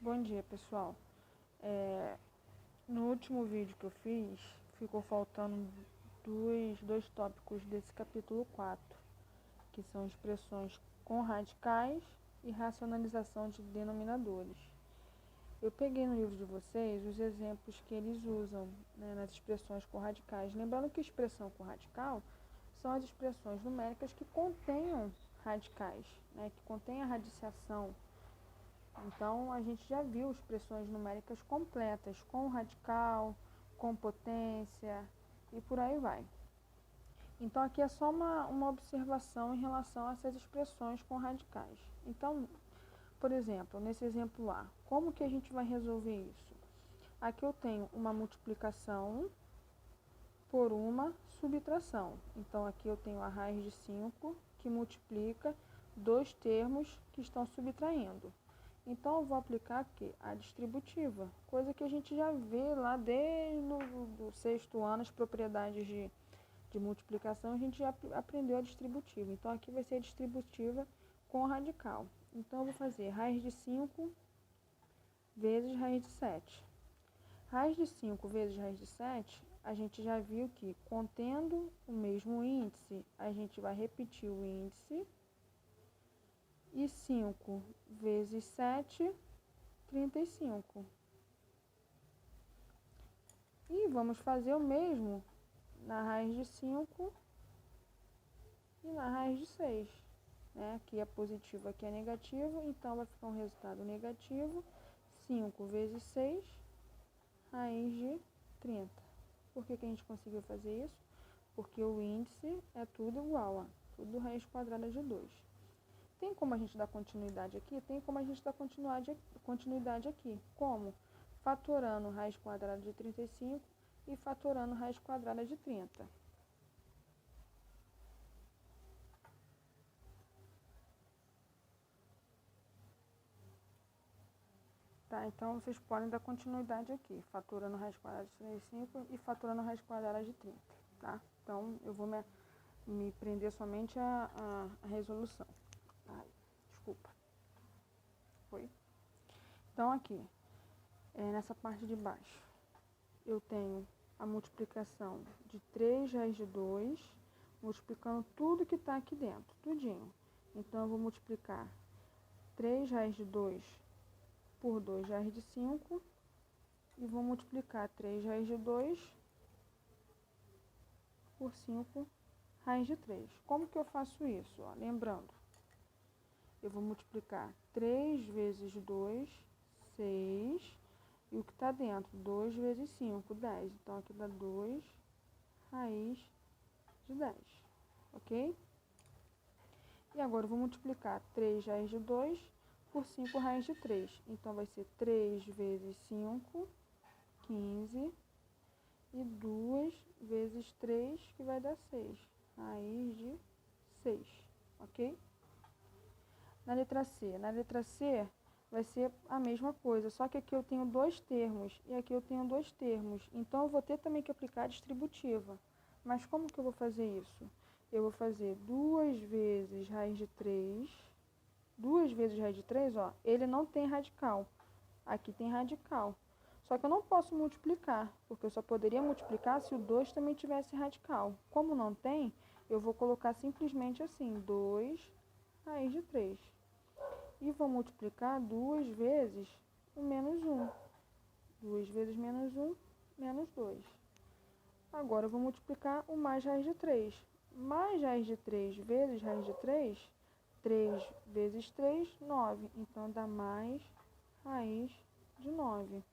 Bom dia, pessoal. No último vídeo que eu fiz, ficou faltando dois tópicos desse capítulo 4, que são expressões com radicais e racionalização de denominadores. Eu peguei no livro de vocês os exemplos que eles usam, né, nas expressões com radicais. Lembrando que expressão com radical são as expressões numéricas que contenham radicais, né, que contêm a radiciação. Então, a gente já viu expressões numéricas completas, com radical, com potência e por aí vai. Então, aqui é só uma observação em relação a essas expressões com radicais. Então, por exemplo, nesse exemplo A, como que a gente vai resolver isso? Aqui eu tenho uma multiplicação por uma subtração. Então, aqui eu tenho a raiz de 5 que multiplica dois termos que estão subtraindo. Então, eu vou aplicar aqui a distributiva, coisa que a gente já vê lá desde o sexto ano, as propriedades de multiplicação, a gente já aprendeu a distributiva. Então, aqui vai ser a distributiva com radical. Então, eu vou fazer raiz de 5 vezes raiz de 7. Raiz de 5 vezes raiz de 7, a gente já viu que, contendo o mesmo índice, a gente vai repetir o índice. E 5 vezes 7, 35. E vamos fazer o mesmo na raiz de 5 e na raiz de 6. Né? Aqui é positivo, aqui é negativo, então vai ficar um resultado negativo. 5 vezes 6, raiz de 30. Por que a gente conseguiu fazer isso? Porque o índice é tudo igual, ó, tudo raiz quadrada de 2. Tem como a gente dar continuidade aqui? Tem como a gente dar continuidade aqui. Como? Fatorando raiz quadrada de 35 e fatorando raiz quadrada de 30. Tá, então vocês podem dar continuidade aqui, fatorando raiz quadrada de 35 e fatorando raiz quadrada de 30, tá? Então, eu vou me prender somente a resolução. Ai, desculpa. Foi? Então, aqui, nessa parte de baixo, eu tenho a multiplicação de 3 raiz de 2, multiplicando tudo que está aqui dentro, tudinho. Então, eu vou multiplicar 3 raiz de 2 por 2 raiz de 5 e vou multiplicar 3 raiz de 2 por 5 raiz de 3. Como que eu faço isso? Ó, lembrando, eu vou multiplicar 3 vezes 2, 6, e o que está dentro, 2 vezes 5, 10. Então, aqui dá 2 raiz de 10, ok? E agora eu vou multiplicar 3 raiz de 2 por 5 raiz de 3. Então, vai ser 3 vezes 5, 15, e 2 vezes 3, que vai dar 6, raiz de 6, ok? Na letra C vai ser a mesma coisa, só que aqui eu tenho dois termos e aqui eu tenho dois termos. Então, eu vou ter também que aplicar a distributiva. Mas como que eu vou fazer isso? Eu vou fazer 2 vezes raiz de 3. 2 vezes raiz de 3, ó, ele não tem radical. Aqui tem radical. Só que eu não posso multiplicar, porque eu só poderia multiplicar se o 2 também tivesse radical. Como não tem, eu vou colocar simplesmente assim, 2 raiz de 3. E vou multiplicar 2 vezes o menos 1. 2 vezes menos 1, menos 2. Agora eu vou multiplicar o mais raiz de 3. Mais raiz de 3 vezes raiz de 3, 3 vezes 3, 9. Então, dá mais raiz de 9.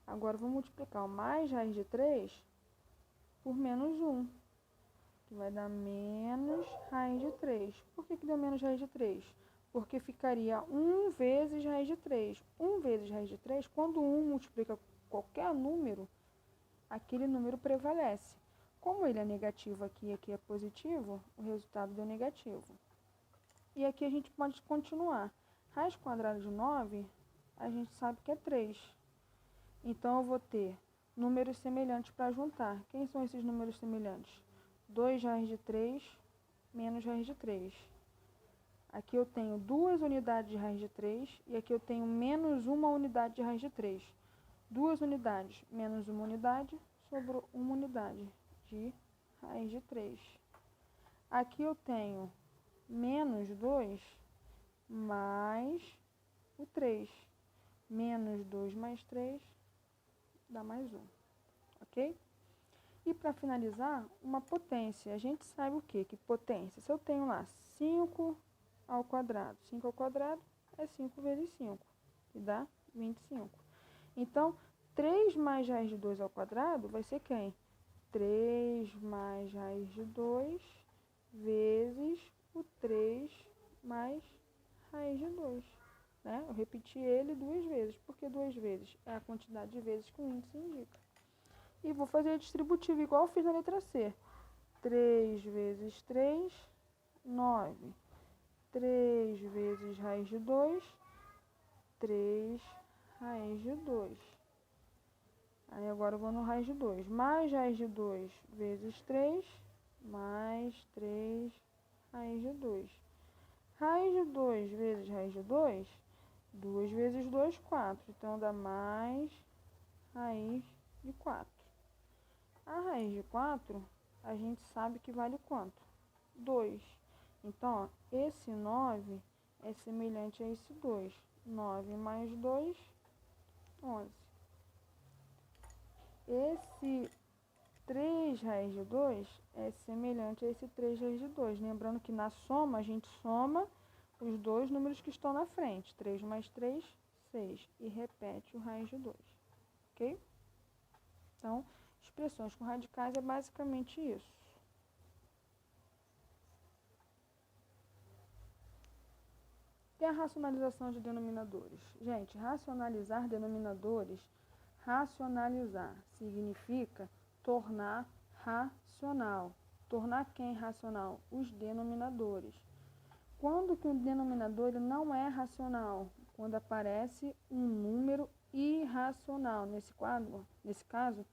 Agora, eu vou multiplicar o mais raiz de 3 por menos 1, que vai dar menos raiz de 3. Por que deu menos raiz de 3? Porque ficaria 1 vezes raiz de 3. 1 vezes raiz de 3, quando 1 multiplica qualquer número, aquele número prevalece. Como ele é negativo aqui e aqui é positivo, o resultado deu negativo. E aqui a gente pode continuar. Raiz quadrada de 9, a gente sabe que é 3. Então, eu vou ter números semelhantes para juntar. Quem são esses números semelhantes? 2 raiz de 3 menos raiz de 3. Aqui eu tenho 2 unidades de raiz de 3 e aqui eu tenho menos 1 unidade de raiz de 3. 2 unidades menos 1 unidade, sobrou 1 unidade de raiz de 3. Aqui eu tenho menos 2 mais o 3. Menos 2 mais 3 dá mais 1, ok? E para finalizar, uma potência. A gente sabe o quê? Que potência? Se eu tenho lá 5 ao quadrado, 5 ao quadrado é 5 vezes 5, que dá 25. Então, 3 mais raiz de 2 ao quadrado vai ser quem? 3 mais raiz de 2 vezes o 3 mais raiz de 2. Né? Eu repeti ele 2 vezes, porque 2 vezes é a quantidade de vezes que o índice indica. E vou fazer distributivo igual eu fiz na letra C. 3 vezes 3, 9. 3 vezes raiz de 2, 3 raiz de 2. Aí agora eu vou no raiz de 2. Mais raiz de 2 vezes 3, mais 3 raiz de 2. Raiz de 2 vezes raiz de 2, 2 vezes 2, 4. Então dá mais raiz de 4. A raiz de 4, a gente sabe que vale quanto? 2. Então, ó, esse 9 é semelhante a esse 2. 9 mais 2, 11. Esse 3 raiz de 2 é semelhante a esse 3 raiz de 2. Lembrando que na soma, a gente soma os dois números que estão na frente. 3 mais 3, 6. E repete o raiz de 2. Ok? Então, expressões com radicais é basicamente isso. E a racionalização de denominadores? Gente, racionalizar denominadores, racionalizar significa tornar racional. Tornar quem racional? Os denominadores. Quando que um denominador ele não é racional? Quando aparece um número irracional. Nesse caso,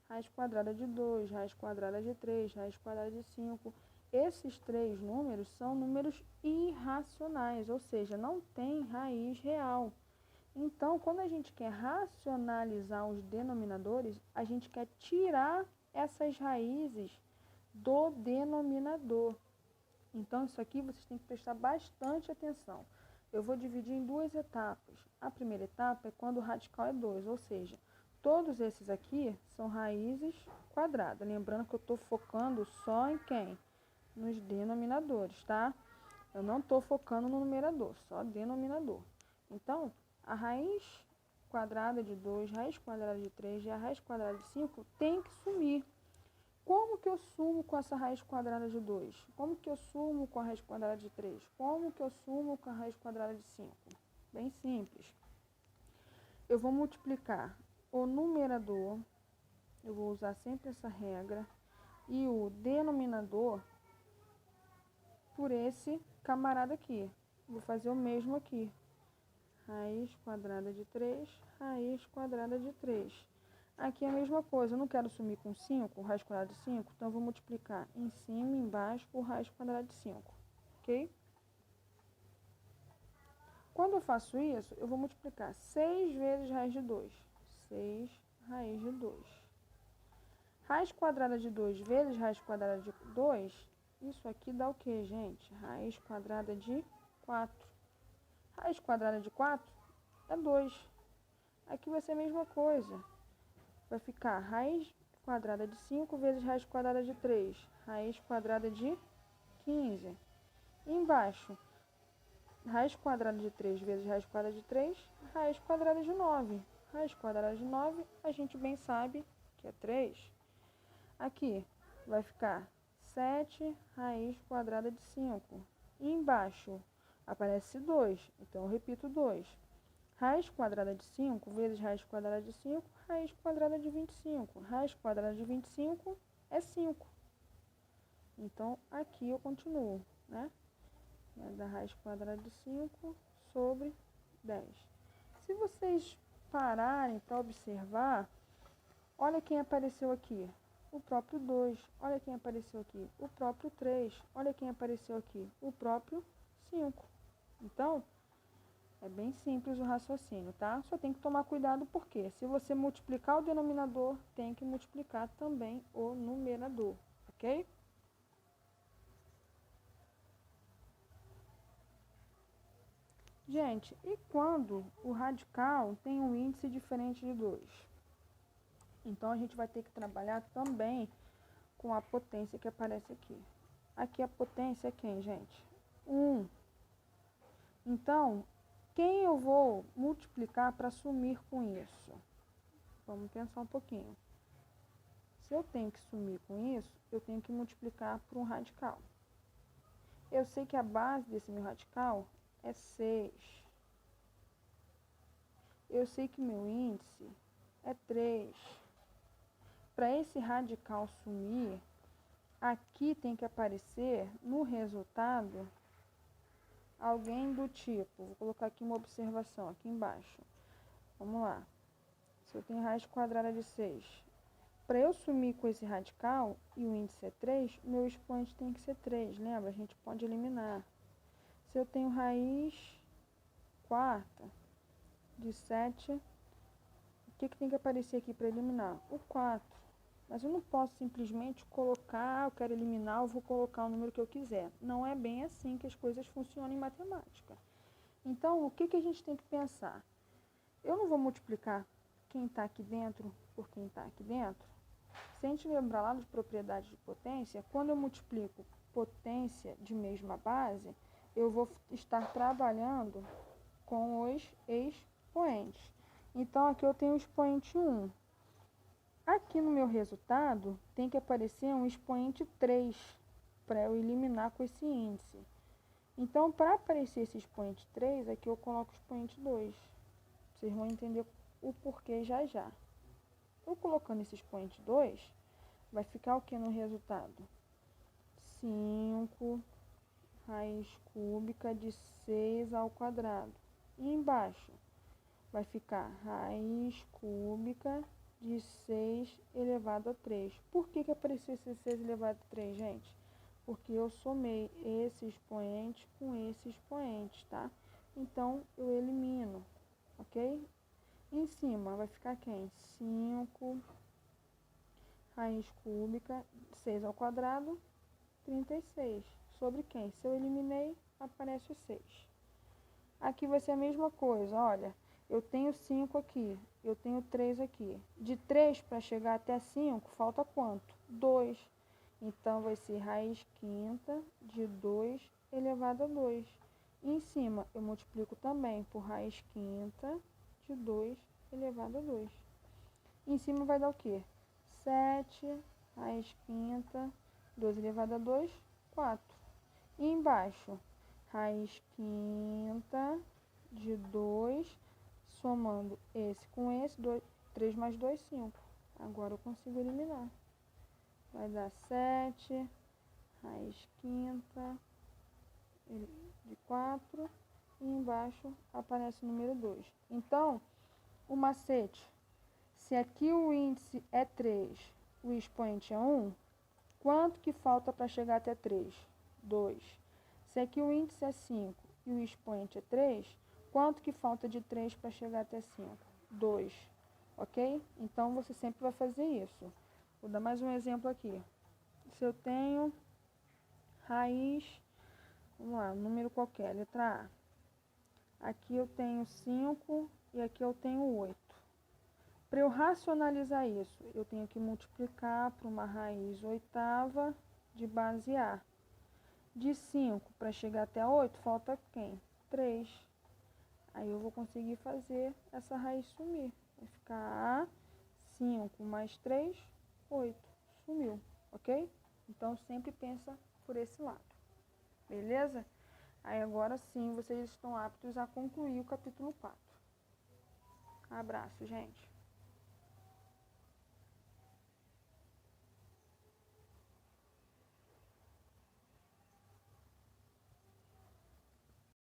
raiz quadrada de 2, raiz quadrada de 3, raiz quadrada de 5. Esses 3 números são números irracionais, ou seja, não tem raiz real. Então, quando a gente quer racionalizar os denominadores, a gente quer tirar essas raízes do denominador. Então, isso aqui vocês têm que prestar bastante atenção. Eu vou dividir em 2 etapas. A primeira etapa é quando o radical é 2, ou seja, todos esses aqui são raízes quadradas. Lembrando que eu estou focando só em quem? Nos denominadores, tá? Eu não estou focando no numerador, só denominador. Então, a raiz quadrada de 2, raiz quadrada de 3 e a raiz quadrada de 5 tem que sumir. Como que eu sumo com essa raiz quadrada de 2? Como que eu sumo com a raiz quadrada de 3? Como que eu sumo com a raiz quadrada de 5? Bem simples. Eu vou multiplicar o numerador, eu vou usar sempre essa regra, e o denominador por esse camarada aqui. Vou fazer o mesmo aqui. Raiz quadrada de 3, raiz quadrada de 3. Aqui é a mesma coisa, eu não quero sumir com 5, raiz quadrada de 5, então eu vou multiplicar em cima e embaixo por raiz quadrada de 5, ok? Quando eu faço isso, eu vou multiplicar 6 vezes raiz de 2. 6 raiz de 2. Raiz quadrada de 2 vezes raiz quadrada de 2, isso aqui dá o que, gente? Raiz quadrada de 4. Raiz quadrada de 4 é 2. Aqui vai ser a mesma coisa. Vai ficar raiz quadrada de 5 vezes raiz quadrada de 3. Raiz quadrada de 15. E embaixo, raiz quadrada de 3 vezes raiz quadrada de 3, raiz quadrada de 9. Raiz quadrada de 9, a gente bem sabe que é 3. Aqui vai ficar 7 raiz quadrada de 5. E embaixo aparece 2, então eu repito 2. Raiz quadrada de 5 vezes raiz quadrada de 5, raiz quadrada de 25. Raiz quadrada de 25 é 5. Então, aqui eu continuo, né? Da raiz quadrada de 5 sobre 10. Se vocês pararem para observar, olha quem apareceu aqui. O próprio 2. Olha quem apareceu aqui. O próprio 3. Olha quem apareceu aqui. O próprio 5. Então, é bem simples o raciocínio, tá? Só tem que tomar cuidado porque se você multiplicar o denominador, tem que multiplicar também o numerador, ok? Gente, e quando o radical tem um índice diferente de 2? Então, a gente vai ter que trabalhar também com a potência que aparece aqui. Aqui a potência é quem, gente? 1. Então, quem eu vou multiplicar para sumir com isso? Vamos pensar um pouquinho. Se eu tenho que sumir com isso, eu tenho que multiplicar por um radical. Eu sei que a base desse meu radical é 6. Eu sei que meu índice é 3. Para esse radical sumir, aqui tem que aparecer no resultado alguém do tipo, vou colocar aqui uma observação aqui embaixo. Vamos lá. Se eu tenho raiz quadrada de 6, para eu sumir com esse radical e o índice é 3, meu expoente tem que ser 3, lembra? A gente pode eliminar. Se eu tenho raiz quarta de 7, o que tem que aparecer aqui para eliminar? O 4. Mas eu não posso simplesmente colocar, eu quero eliminar, eu vou colocar o número que eu quiser. Não é bem assim que as coisas funcionam em matemática. Então, o que a gente tem que pensar? Eu não vou multiplicar quem está aqui dentro por quem está aqui dentro. Se a gente lembrar lá de propriedade de potência, quando eu multiplico potência de mesma base, eu vou estar trabalhando com os expoentes. Então, aqui eu tenho o expoente 1. Aqui no meu resultado, tem que aparecer um expoente 3 para eu eliminar com esse índice. Então, para aparecer esse expoente 3, aqui eu coloco o expoente 2. Vocês vão entender o porquê já já. Eu colocando esse expoente 2, vai ficar o que no resultado? 5 raiz cúbica de 6 ao quadrado. E embaixo vai ficar raiz cúbica de 6 elevado a 3. Por que apareceu esse 6 elevado a 3, gente? Porque eu somei esse expoente com esse expoente, tá? Então, eu elimino, ok? Em cima vai ficar quem? 5 raiz cúbica, 6 ao quadrado, 36. Sobre quem? Se eu eliminei, aparece o 6. Aqui vai ser a mesma coisa, olha. Eu tenho 5 aqui, eu tenho 3 aqui. De 3 para chegar até 5, falta quanto? 2. Então, vai ser raiz quinta de 2 elevado a 2. E em cima, eu multiplico também por raiz quinta de 2 elevado a 2. Em cima vai dar o quê? 7 raiz quinta, 2 elevado a 2, 4. E embaixo, raiz quinta de 2, somando esse com esse, 3 mais 2, 5. Agora eu consigo eliminar. Vai dar 7, raiz quinta de 4, e embaixo aparece o número 2. Então, o macete, se aqui o índice é 3, o expoente é 1, quanto que falta para chegar até 3? 2. Se aqui o índice é 5 e o expoente é 3, quanto que falta de 3 para chegar até 5? 2. Ok? Então, você sempre vai fazer isso. Vou dar mais um exemplo aqui. Se eu tenho raiz, vamos lá, número qualquer, letra A. Aqui eu tenho 5 e aqui eu tenho 8. Para eu racionalizar isso, eu tenho que multiplicar por uma raiz oitava de base A. De 5 para chegar até 8, falta quem? 3. Aí eu vou conseguir fazer essa raiz sumir. Vai ficar A, 5 mais 3, 8. Sumiu, ok? Então, sempre pensa por esse lado. Beleza? Aí agora sim, vocês estão aptos a concluir o capítulo 4. Abraço, gente.